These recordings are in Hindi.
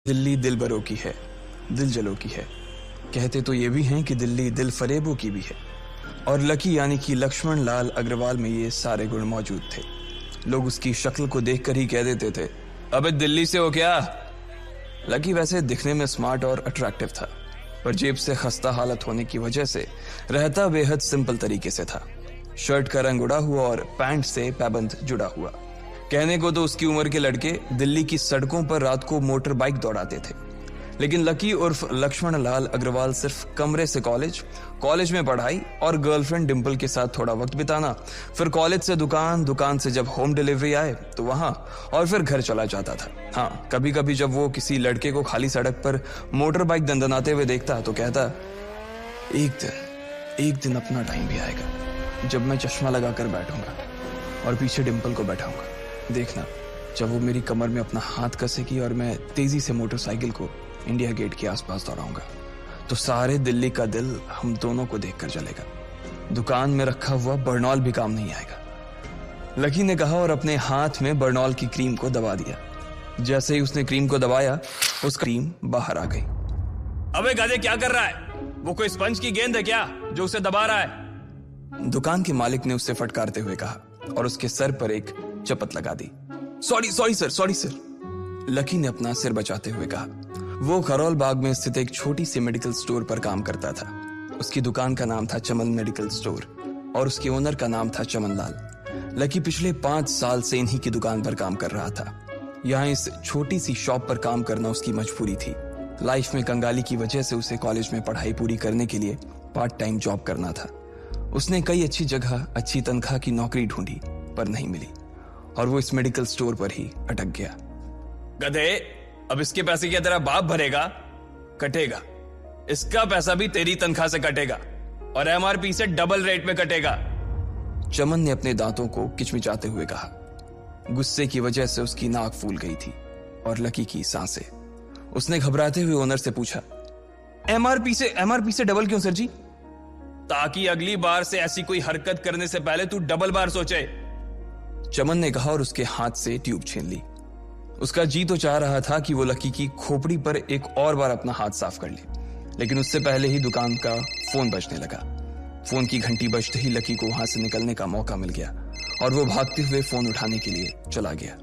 दिल्ली दिल बरों की है, दिल जलों की है। कहते तो ये भी हैं कि दिल्ली दिल फरेबों की भी है। और लकी यानी कि लक्ष्मण लाल अग्रवाल में ये सारे गुण मौजूद थे। लोग उसकी शक्ल को देखकर ही कह देते थे, अबे दिल्ली से हो क्या? लकी वैसे दिखने में स्मार्ट और अट्रैक्टिव था, पर जेब से खस्ता हालत होने की वजह से रहता बेहद सिंपल तरीके से था। शर्ट का रंग उड़ा हुआ और पैंट से पैबंद जुड़ा हुआ। कहने को तो उसकी उम्र के लड़के दिल्ली की सड़कों पर रात को मोटर बाइक दौड़ाते थे, लेकिन लकी उर्फ लक्ष्मण लाल अग्रवाल सिर्फ कमरे से कॉलेज में पढ़ाई और गर्लफ्रेंड डिंपल के साथ थोड़ा वक्त बिताना, फिर कॉलेज से दुकान, दुकान से जब होम डिलीवरी आए तो वहां, और फिर घर चला जाता था। हाँ, कभी कभी जब वो किसी लड़के को खाली सड़क पर मोटर बाइक दंदनाते हुए देखता तो कहता, एक दिन अपना टाइम भी आएगा जब मैं चश्मा लगाकर बैठूंगा और पीछे डिंपल को बैठाऊंगा। देखना, जब वो मेरी कमर में अपना हाथ कसेगी और मैं तेजी से मोटरसाइकिल को इंडिया गेट के आसपास दौड़ाऊंगा, तो सारे दिल्ली का दिल हम दोनों को देखकर जलेगा। दुकान में रखा हुआ बर्नॉल भी काम नहीं आएगा। लकी ने कहा और अपने हाथ में बर्नॉल की क्रीम को दबा दिया। जैसे ही उसने क्रीम को दबाया, उस क्रीम बाहर आ गई। अबे गधे, क्या कर रहा है? वो कोई स्पंज की गेंद है क्या जो उसे दबा रहा है? दुकान के मालिक ने उससे फटकारते हुए कहा और उसके सर पर एक चपत लगा दी। Sorry sir. लकी ने अपना सिर बचाते हुए कहा। वो खरोल बाग में स्थित एक छोटी सी मेडिकल स्टोर पर काम करता था। उसकी दुकान का नाम था चमन मेडिकल स्टोर और उसके ओनर का नाम था चमन लाल। लकी पिछले 5 साल से इन्हीं की दुकान पर काम कर रहा था। यहाँ इस छोटी सी शॉप पर काम करना उसकी मजबूरी थी। लाइफ में कंगाली की वजह से उसे कॉलेज में पढ़ाई पूरी करने के लिए पार्ट टाइम जॉब करना था। उसने कई अच्छी जगह अच्छी तनख्वाह की नौकरी ढूंढी, पर नहीं मिली और वो इस मेडिकल स्टोर पर ही अटक गया। गधे, अब इसके पैसे क्या तेरा बाप भरेगा? कटेगा। इसका पैसा भी तेरी तनख्वाह से कटेगा और एमआरपी से डबल रेट में कटेगा। चमन ने अपने दांतों को किचमिचाते हुए कहा। गुस्से की वजह से उसकी नाक फूल गई थी और लकी की सांसें। उसने घबराते हुए ओनर से पूछा, एमआरपी से डबल क्यों सर जी? ताकि अगली बार से ऐसी कोई हरकत करने से पहले तू डबल बार सोचे। चमन ने कहा और उसके हाथ से ट्यूब छीन ली। उसका जी तो चाह रहा था कि वो लकी की खोपड़ी पर एक और बार अपना हाथ साफ कर ले, लेकिन उससे पहले ही दुकान का फोन बजने लगा। फोन की घंटी बजते ही लकी को वहां से निकलने का मौका मिल गया और वो भागते हुए फोन उठाने के लिए चला गया।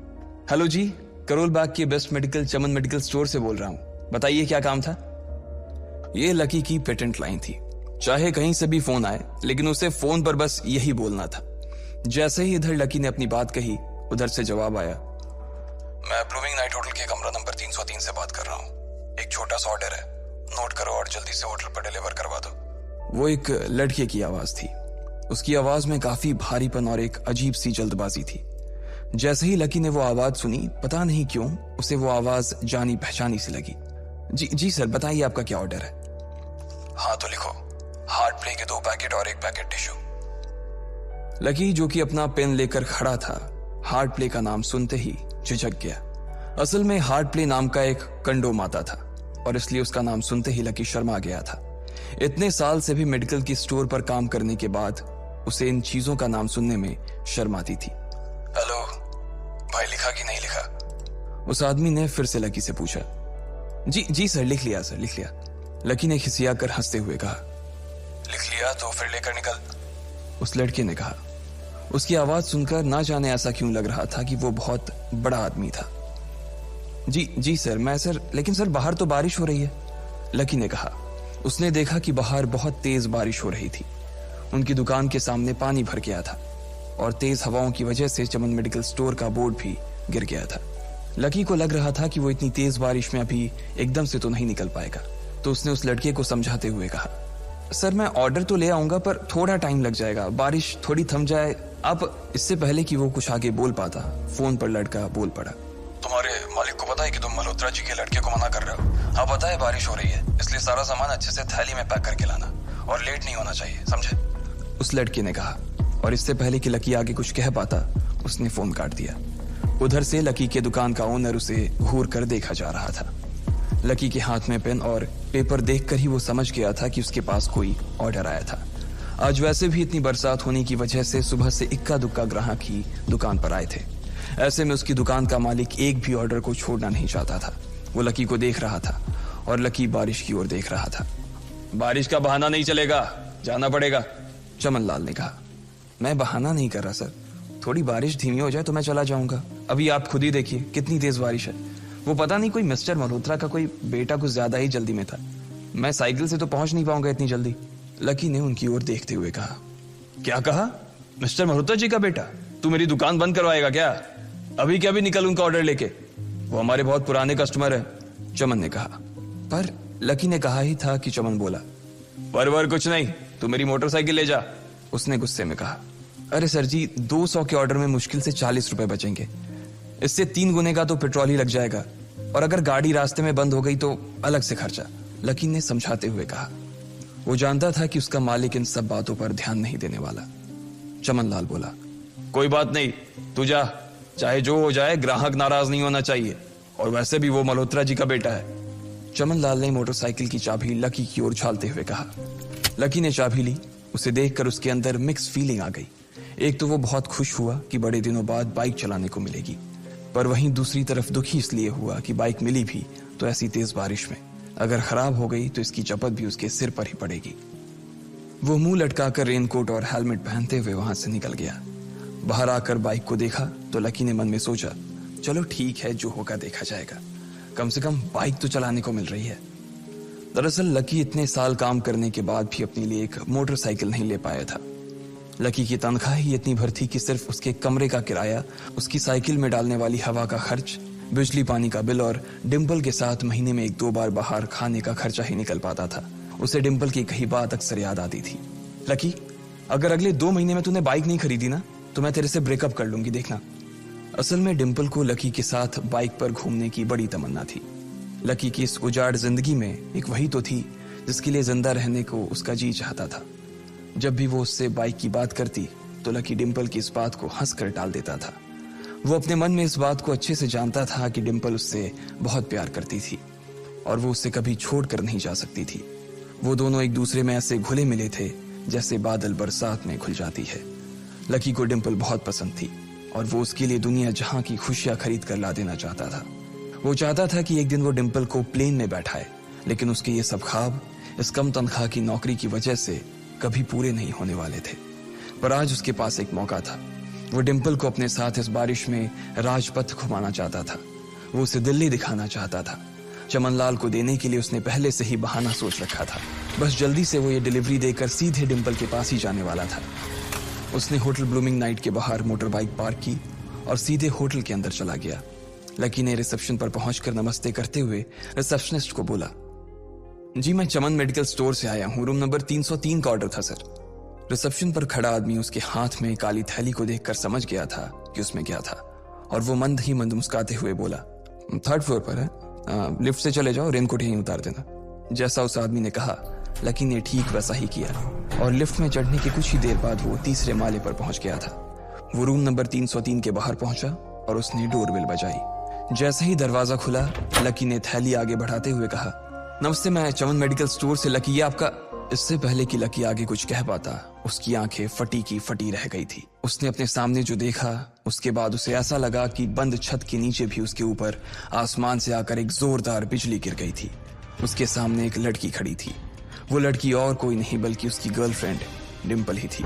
हेलो जी, करोल बाग के बेस्ट मेडिकल चमन मेडिकल स्टोर से बोल रहा हूं, बताइए क्या काम था? ये लकी की पेटेंट लाइन थी। चाहे कहीं से भी फोन आए, लेकिन उसे फोन पर बस यही बोलना था। जैसे ही इधर लकी ने अपनी बात कही, उधर से जवाब आया, मैं ब्लूमिंग नाइट होटल के कमरा नंबर 303 से बात कर रहा हूँ। एक छोटा सा ऑर्डर है, नोट करो और जल्दी से होटल पर डिलीवर करवा दो। वो एक लड़के की आवाज थी। उसकी आवाज में काफी भारीपन और एक अजीब सी जल्दबाजी थी। जैसे ही लकी ने वो आवाज सुनी, पता नहीं क्यों उसे वो आवाज जानी पहचानी सी लगी। जी सर, बताइए आपका क्या ऑर्डर है? हाँ तो लिखो, हार्ट प्ले के 2 पैकेट और 1 पैकेट टिश्यू। लकी, जो कि अपना पेन लेकर खड़ा था, हार्ट प्ले का नाम सुनते ही झिझक गया। असल में हार्ट प्ले नाम का एक कंडोम आता था और इसलिए उसका नाम सुनते ही लकी शर्मा गया था। इतने साल से भी मेडिकल की स्टोर पर काम करने के बाद उसे इन चीजों का नाम सुनने में शर्म आती थी। हेलो भाई, लिखा कि नहीं लिखा? उस आदमी ने फिर से लकी से पूछा। जी सर, लिख लिया सर, लिख लिया। लकी ने खिसिया कर हंसते हुए कहा। लिख लिया तो फिर लेकर निकल, उस लड़के ने कहा। उसकी आवाज सुनकर ना जाने ऐसा क्यों लग रहा था कि वो बहुत बड़ा आदमी था। जी सर, लेकिन सर बाहर तो बारिश हो रही है, लकी ने कहा। उसने देखा कि बाहर बहुत तेज बारिश हो रही थी। उनकी दुकान के सामने पानी भर गया था और तेज हवाओं की वजह से चमन मेडिकल स्टोर का बोर्ड भी गिर गया था। लकी को लग रहा था कि वो इतनी तेज बारिश में अभी एकदम से तो नहीं निकल पाएगा, तो उसने उस लड़के को समझाते हुए कहा, सर मैं ऑर्डर तो ले आऊंगा पर थोड़ा टाइम लग जाएगा, बारिश थोड़ी थम जाए। अब इससे पहले कि वो कुछ आगे बोल पाता, फोन पर लड़का बोल पड़ा। तुम्हारे मालिक को पता है कि तुम मल्होत्रा जी के लड़के को मना कर रहे हो? हाँ पता है, बारिश हो रही है, इसलिए सारा सामान अच्छे से थैली में पैक करके लाना और लेट नहीं होना चाहिए, समझे? उस लड़के ने कहा और इससे पहले कि लकी आगे कुछ कह पाता, उसने फोन काट दिया। उधर से लकी के दुकान का ओनर उसे घूर कर देखा जा रहा था। लकी के हाथ में पेन और पेपर देखकर ही वो समझ गया था कि उसके पास कोई ऑर्डर आया था। आज वैसे भी इतनी बरसात होने की वजह से सुबह से इक्का दुक्का ग्राहक ही दुकान पर आए थे। ऐसे में उसकी दुकान का मालिक एक भी ऑर्डर को छोड़ना नहीं चाहता था। वो लकी को देख रहा था और लकी बारिश की ओर देख रहा था। बारिश का बहाना नहीं चलेगा, जाना पड़ेगा। चमन लाल ने कहा। मैं बहाना नहीं कर रहा सर, थोड़ी बारिश धीमी हो जाए तो मैं चला जाऊंगा। अभी आप खुद ही देखिए कितनी तेज बारिश है। वो पता नहीं कोई मिस्टर मल्होत्रा का कोई बेटा कुछ ज्यादा ही जल्दी में था। मैं साइकिल से तो पहुंच नहीं पाऊंगा इतनी जल्दी। लकी ने उनकी ओर देखते हुए कहा। क्या कहा? मिस्टर मल्होत्रा जी का बेटा? तू मेरी दुकान बंद करवाएगा क्या? अभी क्या भी निकल उनका ऑर्डर लेके, वो हमारे बहुत पुराने कस्टमर है। चमन ने कहा। पर लकी ने कहा ही था कि चमन बोला। पर कुछ नहीं, तू मेरी मोटरसाइकिल ले जा, उसने गुस्से में कहा। अरे सर जी, 200 के ऑर्डर में मुश्किल से 40 रुपए बचेंगे, इससे 3 गुने का तो पेट्रोल ही लग जाएगा, और अगर गाड़ी रास्ते में बंद हो गई तो अलग से खर्चा, लकी ने समझाते हुए कहा। वो जानता था कि उसका मालिक इन सब बातों पर ध्यान नहीं देने वाला। चमन लाल बोला। कोई बात नहीं, तू जा, चाहे जो हो जाए ग्राहक नाराज नहीं होना चाहिए, और वैसे भी वो मल्होत्रा जी का बेटा है। चमन लाल ने मोटरसाइकिल की चाबी लकी की ओर उछालते हुए कहा। लकी ने चाबी ली। उसे देखकर उसके अंदर मिक्स फीलिंग आ गई। एक तो वो बहुत खुश हुआ कि बड़े दिनों बाद बाइक चलाने को मिलेगी, पर वहीं दूसरी तरफ दुखी इसलिए हुआ कि बाइक मिली भी तो ऐसी तेज बारिश में, अगर खराब हो गई तो इसकी चपत भी उसके सिर पर ही पड़ेगी। वो मुंह लटकाकर रेनकोट और हेलमेट पहनते हुए वहां से निकल गया। बाहर आकर बाइक को देखा तो लकी ने मन में सोचा, चलो ठीक है, जो होगा देखा जाएगा, कम से कम बाइक तो चलाने को मिल रही है। दरअसल लकी इतने साल काम करने के बाद भी अपने लिए एक मोटरसाइकिल नहीं ले पाया था। लकी की तनख्वाह ही इतनी भर थी कि सिर्फ उसके कमरे का किराया, उसकी साइकिल में डालने वाली हवा का खर्च, बिजली पानी का बिल और डिम्पल के साथ महीने में 1-2 बार बाहर खाने का खर्चा ही निकल पाता था। उसे डिम्पल की कही बात अक्सर याद आती थी। लकी, अगर अगले 2 महीने में तूने बाइक नहीं खरीदी ना तो मैं तेरे से ब्रेकअप कर लूंगी, देखना। असल में डिम्पल को लकी के साथ बाइक पर घूमने की बड़ी तमन्ना थी। लकी की इस उजाड़ जिंदगी में एक वही तो थी जिसके लिए जिंदा रहने को उसका जी चाहता था। जब भी वो उससे बाइक की बात करती तो लकी डिम्पल की इस बात को हंसकर टाल देता था। वो अपने मन में इस बात को अच्छे से जानता था कि डिम्पल उससे बहुत प्यार करती थी और वो उससे कभी छोड़कर नहीं जा सकती थी। वो दोनों एक दूसरे में ऐसे घुले मिले थे जैसे बादल बरसात में घुल जाती है। लकी को डिम्पल बहुत पसंद थी और वो उसके लिए दुनिया जहां की खुशियां खरीद कर ला देना चाहता था। वो चाहता था कि एक दिन वो डिम्पल को प्लेन में बैठाए, लेकिन उसके ये सब ख्वाब इस कम तनख्वाह की नौकरी की वजह से कभी पूरे नहीं होने वाले थे। पर आज उसके पास एक मौका था। वो डिम्पल को अपने साथ इस बारिश में राजपथ घुमाना चाहता था। वो उसे दिल्ली दिखाना चाहता था। चमन लाल को देने के लिए उसने पहले से ही बहाना सोच रखा था। बस जल्दी से वो ये डिलीवरी देकर सीधे डिम्पल के पास ही जाने वाला था। उसने होटल ब्लूमिंग नाइट के बाहर मोटर बाइक पार्क की और सीधे होटल के अंदर चला गया। लकी ने रिसेप्शन पर पहुंचकर नमस्ते करते हुए रिसेप्शनिस्ट को बोला, जी मैं चमन मेडिकल स्टोर से आया हूं, रूम नंबर 303 का ऑर्डर था सर। रिसेप्शन पर खड़ा आदमी उसके हाथ में काली थैली को देखकर समझ गया था कि उसमें क्या था और वो मंद ही मंद मुस्कुराते हुए बोला, 3rd फ्लोर पर है, लिफ्ट से चले जाओ, रेनकोट यहीं उतार देना। जैसा उस आदमी ने कहा लकी ने ठीक वैसा ही किया और लिफ्ट में चढ़ने के कुछ ही देर बाद वो 3रे माले पर पहुंच गया था। वो रूम नंबर 303 के बाहर पहुंचा और उसने डोरबेल बजाई। जैसे ही दरवाजा खुला लकी ने थैली आगे बढ़ाते हुए कहा, नमस्ते, मैं चमन मेडिकल स्टोर से लकी, ये आपका। इससे पहले कि लकी आगे कुछ कह पाता उसकी आंखें फटी की फटी रह गई थी। उसने अपने सामने जो देखा उसके बाद उसे ऐसा लगा कि बंद छत के नीचे भी उसके ऊपर आसमान से आकर एक जोरदार बिजली गिर गई थी। उसके सामने एक लड़की खड़ी थी। वो लड़की और कोई नहीं बल्कि उसकी गर्लफ्रेंड डिम्पल ही थी।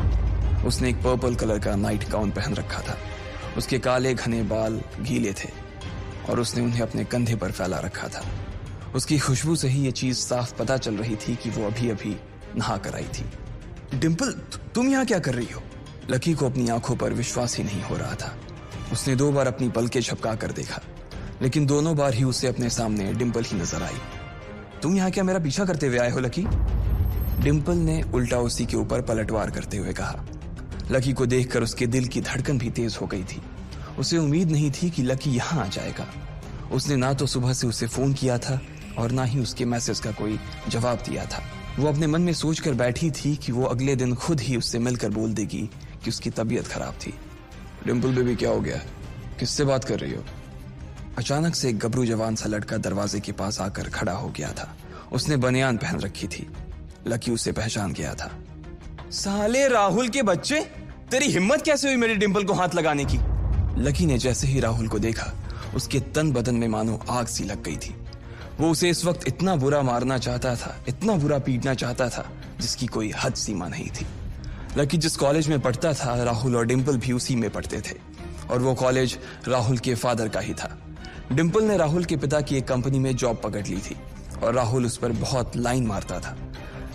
उसने एक पर्पल कलर का नाइट गाउन पहन रखा था। उसके काले घने बाल गीले थे और उसने उन्हें अपने कंधे पर फैला रखा था। उसकी खुशबू से ही ये चीज साफ पता चल रही थी कि वो अभी अभी नहा कर आई थी। डिम्पल, तुम यहाँ क्या कर रही हो? लकी को अपनी आंखों पर विश्वास ही नहीं हो रहा था। उसने 2 बार अपनी पलकें झपका कर देखा, लेकिन दोनों बार ही उसे अपने सामने डिम्पल ही नजर आई। तुम यहाँ क्या मेरा पीछा करते हुए आए हो लकी? डिम्पल ने उल्टा उसी के ऊपर पलटवार करते हुए कहा। लकी को देखकर उसके दिल की धड़कन भी तेज हो गई थी। उसे उम्मीद नहीं थी कि लकी यहाँ आ जाएगा। उसने ना तो सुबह से उसे फोन किया था और ना ही उसके मैसेज का कोई जवाब दिया था। वो अपने मन में सोचकर बैठी थी कि वो अगले दिन खुद ही उससे मिलकर बोल देगी कि उसकी तबीयत खराब थी। डिम्पल बेबी, क्या हो गया? किससे बात कर रही हो? अचानक से एक गबरू जवान सा लड़का दरवाजे के पास आकर खड़ा हो गया था। उसने बनियान पहन रखी थी। लकी उसे पहचान गया था। साले राहुल के बच्चे, तेरी हिम्मत कैसे हुई मेरी डिम्पल को हाथ लगाने की? लकी ने जैसे ही राहुल को देखा उसके तन बदन में मानो आग सी लग गई थी। वो उसे इस वक्त इतना बुरा मारना चाहता था, इतना बुरा पीटना चाहता था, जिसकी कोई हद सीमा नहीं थी। लकी जिस कॉलेज में पढ़ता था, राहुल और डिंपल भी उसी में पढ़ते थे, और वो कॉलेज राहुल के फादर का ही था। डिंपल ने राहुल के पिता की एक कंपनी में जॉब पकड़ ली थी और राहुल उस पर बहुत लाइन मारता था।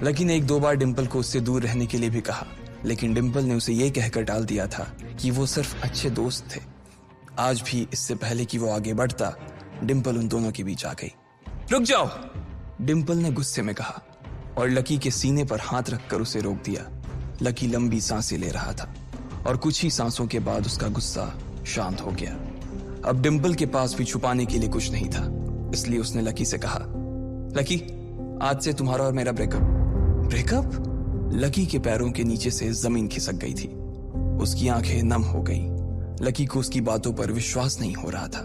लकी ने 1-2 बार डिंपल को उससे दूर रहने के लिए भी कहा, लेकिन डिंपल ने उसे यह कहकर टाल दिया था कि वो सिर्फ अच्छे दोस्त थे। आज भी इससे पहले कि वो आगे बढ़ता, डिंपल उन दोनों के बीच आ गई। रुक जाओ, डिंपल ने गुस्से में कहा और लकी के सीने पर हाथ रखकर उसे रोक दिया। लकी लंबी सांसें ले रहा था और कुछ ही सांसों के बाद उसका गुस्सा शांत हो गया। अब डिंपल के पास भी छुपाने के लिए कुछ नहीं था, इसलिए उसने लकी से कहा, लकी, आज से तुम्हारा और मेरा ब्रेकअप। ब्रेकअप? लकी के पैरों के नीचे से जमीन खिसक गई थी। उसकी आंखें नम हो गईं। लकी को उसकी बातों पर विश्वास नहीं हो रहा था।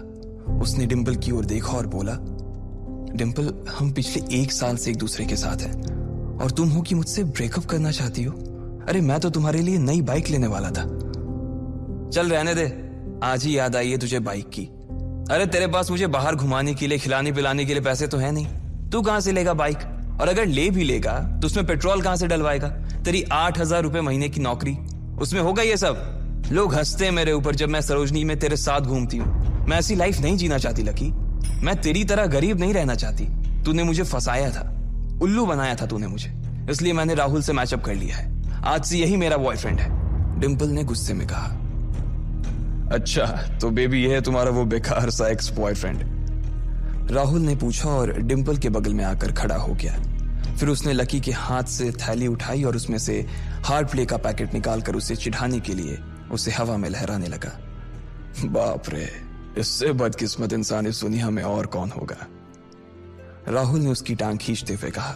उसने डिंपल की ओर देखा और बोला, डिंपल, हम पिछले 1 साल से एक दूसरे के साथ हैं और तुम हो कि मुझसे ब्रेकअप करना चाहती हो? अरे मैं तो तुम्हारे लिए नई बाइक लेने वाला था। चल रहने दे, आज ही याद आई है तुझे बाइक की। अरे तेरे पास मुझे बाहर घुमाने के लिए, खिलाने पिलाने के लिए पैसे तो है नहीं। तू कहां से लेगा बाइक? और अगर ले भी लेगा तो उसमें पेट्रोल कहां से डलवाएगा? तेरी 8,000 रुपए महीने की नौकरी, उसमें होगा ये सब? लोग हंसते हैं मेरे ऊपर जब मैं सरोजनी में तेरे साथ घूमती हूँ। मैं ऐसी लाइफ नहीं जीना चाहती लकी। मैं तेरी तरह गरीब नहीं रहना चाहती। तूने मुझे फंसाया था, उल्लू बनाया था तूने मुझे, इसलिए मैंने राहुल से मैचअप कर लिया है। आज से यही मेरा बॉयफ्रेंड है। डिंपल ने गुस्से में कहा। अच्छा, तो बेबी ये है तुम्हारा वो बेकार सा एक्स बॉयफ्रेंड? राहुल ने पूछा और डिंपल के बगल में आकर खड़ा हो गया। फिर उसने लकी के हाथ से थैली उठाई और उसमें से हार्ड प्ले का पैकेट निकालकर उसे चिढ़ाने के लिए उसे हवा में लहराने लगा। बाप रे, इससे बदकिस्मत इंसान इस दुनिया में और कौन होगा? राहुल ने उसकी टांग खींचते हुए कहा।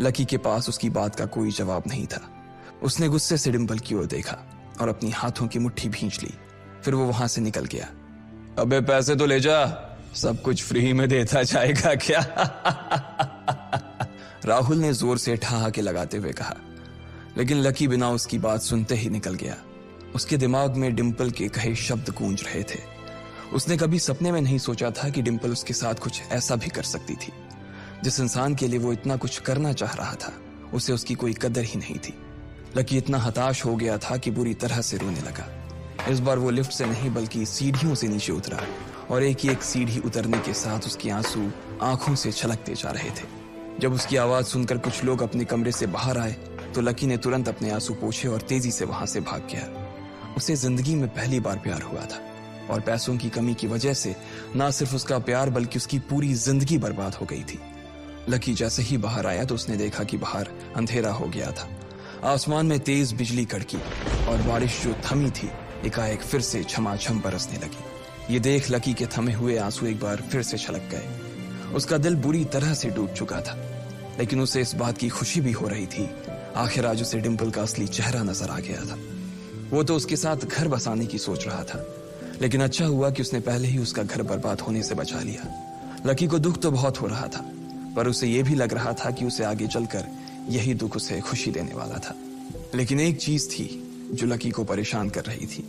लकी के पास उसकी बात का कोई जवाब नहीं था। उसने गुस्से से डिंपल की ओर देखा और अपनी हाथों की मुट्ठी भींच ली। फिर वो वहां से निकल गया। अबे पैसे तो ले जा, सब कुछ फ्री में देता जाएगा क्या? राहुल ने जोर से ठहाके लगाते हुए कहा, लेकिन लकी बिना उसकी बात सुनते ही निकल गया। उसके दिमाग में डिंपल के कहे शब्द गूंज रहे थे। उसने कभी सपने में नहीं सोचा था कि डिंपल उसके साथ कुछ ऐसा भी कर सकती थी। जिस इंसान के लिए वो इतना कुछ करना चाह रहा था, उसे उसकी कोई कदर ही नहीं थी। लकी इतना हताश हो गया था कि बुरी तरह से रोने लगा। इस बार वो लिफ्ट से नहीं बल्कि सीढ़ियों से नीचे उतरा और एक ही एक सीढ़ी उतरने के साथ उसके आंसू आंखों से छलकते जा रहे थे। जब उसकी आवाज सुनकर कुछ लोग अपने कमरे से बाहर आए तो लकी ने तुरंत अपने आंसू पोंछे और तेजी से वहां से भाग गया। उसे जिंदगी में पहली बार प्यार हुआ था और पैसों की कमी की वजह से ना सिर्फ उसका प्यार बल्कि उसकी पूरी जिंदगी बर्बाद हो गई थी। लकी जैसे ही बाहर आया तो उसने देखा कि बाहर अंधेरा हो गया था। आसमान में तेज बिजली कड़की और बारिश जो थमी थी एकाएक फिर से झमाझम बरसने लगी। ये देख लकी के थमे हुए आंसू एक बार फिर से छलक गए। उसका दिल बुरी तरह से डूब चुका था, लेकिन उसे इस बात की खुशी भी हो रही थी। आखिर आज उसे डिंपल का असली चेहरा नजर आ गया था। वो तो उसके साथ घर बसाने की सोच रहा था, लेकिन अच्छा हुआ कि उसने पहले ही उसका घर बर्बाद होने से बचा लिया। लकी को दुख तो बहुत हो रहा था, पर उसे यह भी लग रहा था कि उसे आगे चलकर यही दुख उसे खुशी देने वाला था। लेकिन एक चीज थी जो लकी को परेशान कर रही थी,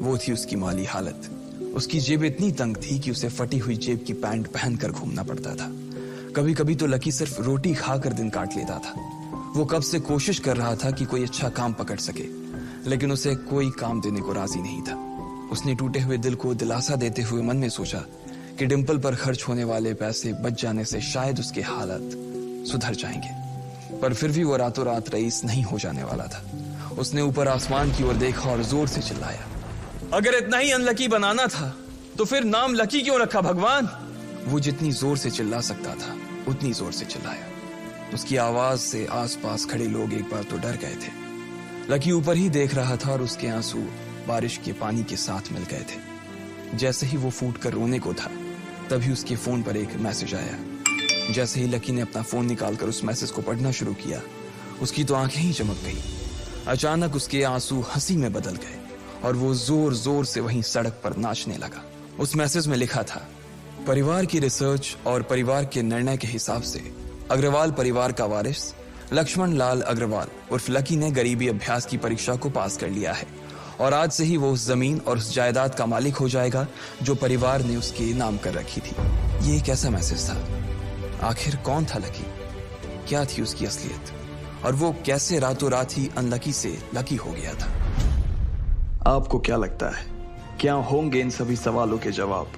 वो थी उसकी माली हालत। उसकी जेब इतनी तंग थी कि उसे फटी हुई जेब की पैंट पहनकर घूमना पड़ता था। कभी कभी तो लकी सिर्फ रोटी खाकर दिन काट लेता था। वो कब से कोशिश कर रहा था कि कोई अच्छा काम पकड़ सके, लेकिन उसे कोई काम देने को राजी नहीं था। उसने टूटे हुए दिल को दिलासा देते हुए मन में सोचा कि डिंपल पर खर्च होने वाले पैसे बच जाने से शायद उसके हालत सुधर जाएंगे, पर फिर भी वो रातों रात रईस नहीं हो जाने वाला था। उसने ऊपर आसमान की ओर देखा और जोर से चिल्लाया, अगर इतना ही अनलकी बनाना था तो फिर नाम लकी क्यों रखा भगवान? वो जितनी जोर से चिल्ला सकता था उतनी जोर से चिल्लाया। उसकी आवाज से आसपास खड़े लोग एक बार तो डर गए थे। लकी ऊपर ही देख रहा था और उसके आंसू बारिश के पानी के साथ मिल गए थे। जैसे ही वो फूट कर रोने को था, तभी उसके फोन पर एक मैसेज आया। जैसे ही लकी ने अपना फोन निकालकर उस मैसेज को पढ़ना शुरू किया, उसकी तो आंखें ही चमक गई। अचानक उसके आंसू हंसी में बदल गए और वो जोर जोर से वहीं सड़क पर नाचने लगा। उस मैसेज में लिखा था, परिवार की रिसर्च और परिवार के निर्णय के हिसाब से अग्रवाल परिवार का वारिस लक्ष्मण लाल अग्रवाल उर्फ लकी ने गरीबी अभ्यास की परीक्षा को पास कर लिया है और आज से ही वो उस जमीन और उस जायदाद का मालिक हो जाएगा जो परिवार ने उसके नाम कर रखी थी। ये एक ऐसा मैसेज था आखिर कौन था लकी? क्या थी उसकी असलियत? और वो कैसे रातों रात ही अनलकी से लकी हो गया था? आपको क्या लगता है, क्या होंगे इन सभी सवालों के जवाब?